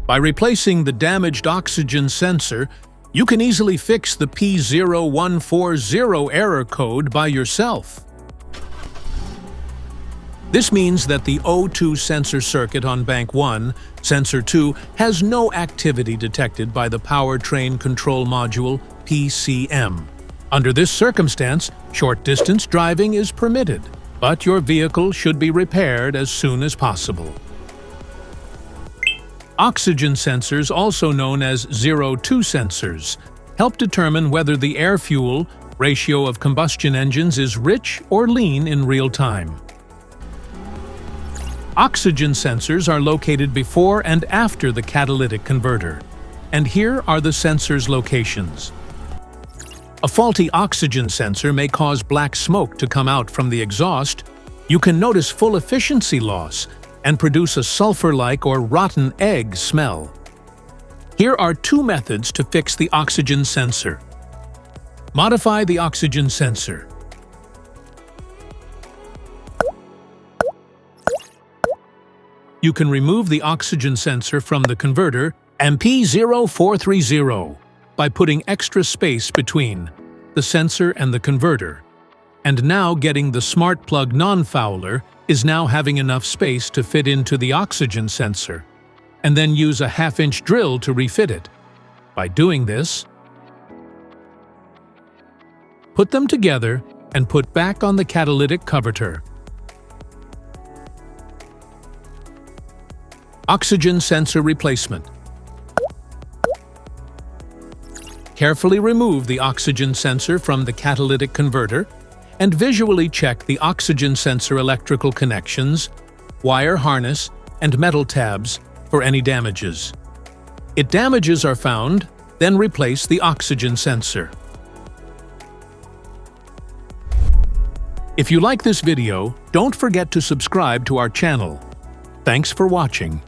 By replacing the damaged oxygen sensor, you can easily fix the P0140 error code by yourself. This means that the O2 sensor circuit on bank 1, sensor 2, has no activity detected by the powertrain control module PCM. Under this circumstance, short-distance driving is permitted, but your vehicle should be repaired as soon as possible. Oxygen sensors, also known as 02 sensors, help determine whether the air-fuel ratio of combustion engines is rich or lean in real time. Oxygen sensors are located before and after the catalytic converter, and here are the sensors' locations. A faulty oxygen sensor may cause black smoke to come out from the exhaust. You can notice full efficiency loss and produce a sulfur-like or rotten egg smell. Here are two methods to fix the oxygen sensor. Modify the oxygen sensor. You can remove the oxygen sensor from the converter P0430 by putting extra space between the sensor and the converter. And now getting the smart plug non-fouler is now having enough space to fit into the oxygen sensor, and then use a half-inch drill to refit it. By doing this, put them together and put back on the catalytic converter. Oxygen sensor replacement. Carefully remove the oxygen sensor from the catalytic converter and visually check the oxygen sensor electrical connections, wire harness, and metal tabs for any damages. If damages are found, then replace the oxygen sensor. If you like this video, don't forget to subscribe to our channel. Thanks for watching.